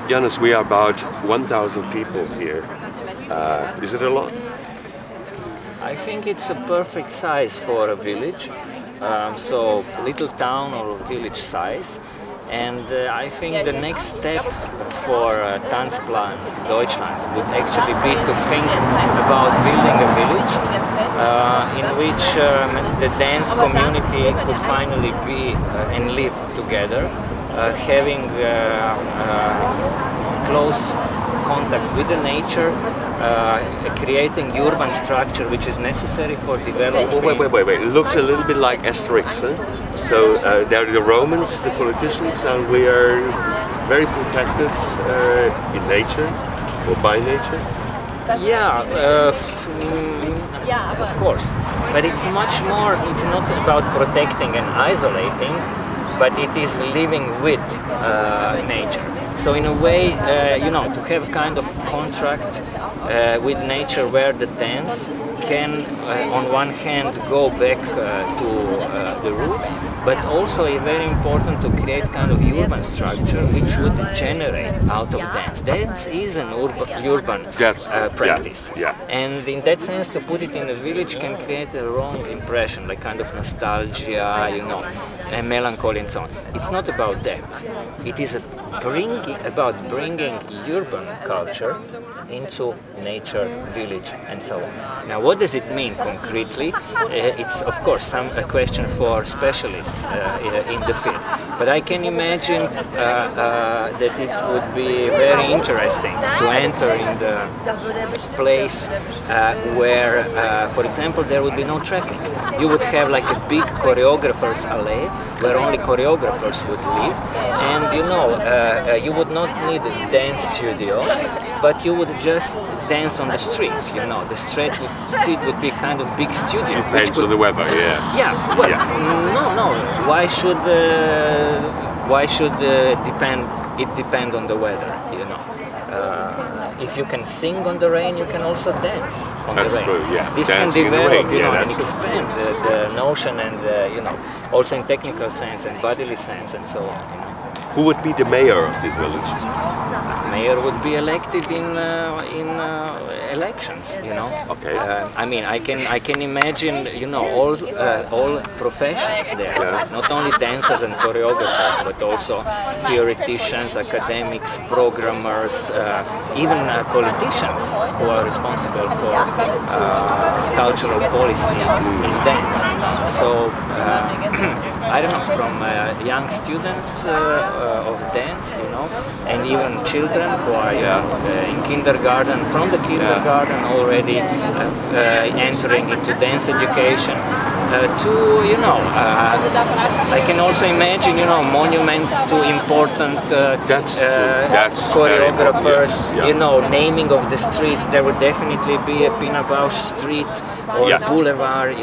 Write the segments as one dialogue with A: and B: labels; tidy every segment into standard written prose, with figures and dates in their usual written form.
A: Janez, we are about 1,000 people here. Is it a lot?
B: I think it's a perfect size for a village, so little town or village size. And I think the next step for Tanzplan Deutschland would actually be to think about building a village in which the dance community could finally be and live together, having close contact with the nature, creating urban structure which is necessary for development.
A: Oh, wait. It looks a little bit like Asterix, huh? So there are the Romans, the politicians, and we are very protected in nature, or by nature.
B: Yeah, of course. But it's much more, it's not about protecting and isolating, but it is living with nature. So in a way, to have a kind of contract with nature where the dance can, on one hand, go back to the roots, but also very important to create kind of urban structure which would generate out of dance. Dance is an urban practice. And in that sense, to put it in a village can create a wrong impression, like kind of nostalgia, and melancholy and so on. It's not about that. It is about bringing urban culture into nature, village, and so on. Now, what does it mean concretely? It's of course a question for specialists in the field. But I can imagine that it would be very interesting to enter in the place where, for example, there would be no traffic. You would have like a big choreographers alley where only choreographers would live, and you would not need a dance studio, but you would just dance on the street. The street would be kind of big studio.
A: Depends on the weather, yeah.
B: Yeah. Well, no. Why should it depend on the weather? If you can sing on the rain, you can also dance on the rain.
A: That's true, yeah.
B: This can develop, and expand the notion, and also in technical sense and bodily sense and so on.
A: Who would be the mayor of this village?
B: Mayor would be elected in elections.
A: Okay.
B: I can imagine, all professions there. Not only dancers and choreographers, but also theoreticians, academics, programmers, even politicians who are responsible for cultural policy in dance. So. I don't know, from young students of dance, and even children who are in kindergarten, from the kindergarten already entering into dance education, I can also imagine, monuments to important choreographers, naming of the streets. There would definitely be a Pina Bausch street or a boulevard,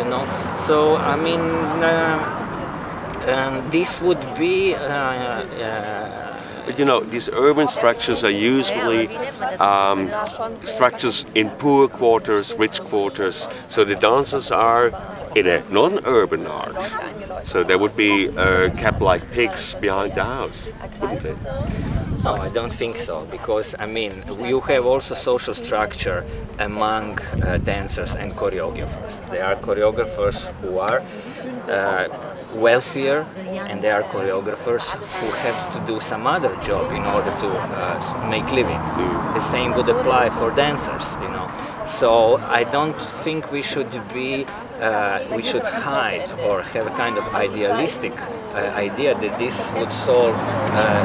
B: So, this would be...
A: But these urban structures are usually structures in poor quarters, rich quarters. So the dancers are in a non-urban art. So there would be kept like pigs behind the house, wouldn't it?
B: No, I don't think so, because you have also social structure among dancers and choreographers. There are choreographers who are wealthier, and there are choreographers who have to do some other job in order to make living. The same would apply for dancers, So I don't think we should hide or have a kind of idealistic idea that this would solve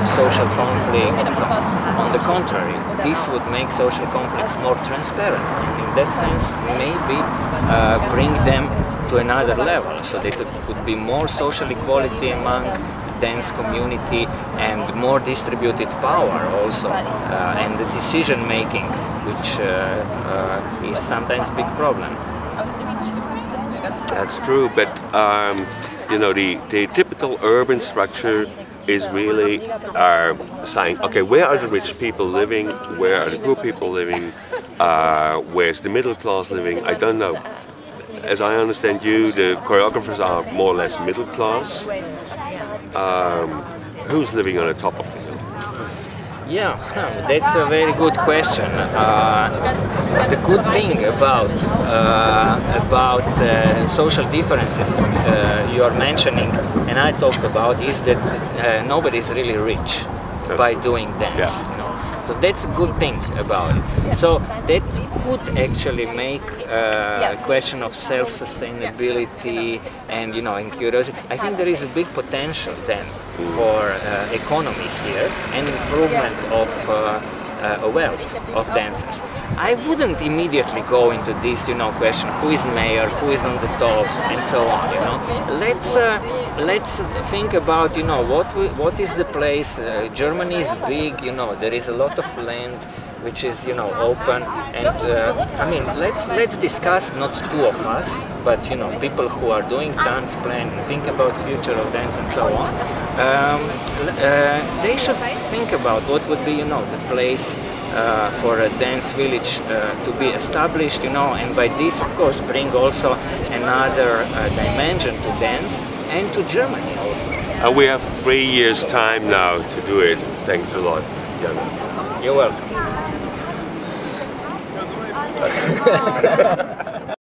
B: social conflicts and so on. On the contrary, this would make social conflicts more transparent, and in that sense maybe bring them to another level, so that it could be more social equality among dance community and more distributed power also, and the decision making, which is sometimes a big problem.
A: That's true, but the typical urban structure is really saying, okay, where are the rich people living, where are the poor people living, where's the middle class living? I don't know. As I understand you, the choreographers are more or less middle class. Who's living on the top of the hill?
B: Yeah, that's a very good question. The good thing about social differences you are mentioning, and I talked about, is that nobody is really rich by doing dance.
A: Yeah.
B: You know? So that's a good thing about it. So that could actually make a question of self-sustainability and and curiosity. I think there is a big potential then for economy here and improvement of wealth of dancers. I wouldn't immediately go into this, question: who is mayor, who is on the top, and so on. Let's think about, what is the place. Germany is big. There is a lot of land which is, open, and I mean, let's discuss, not two of us, but people who are doing dance plan, think about future of dance and so on. They should think about what would be, the place for a dance village to be established, and by this, of course, bring also another dimension to dance and to Germany also.
A: We have 3 years' time now to do it. Thanks a lot, Janez.
B: You're welcome.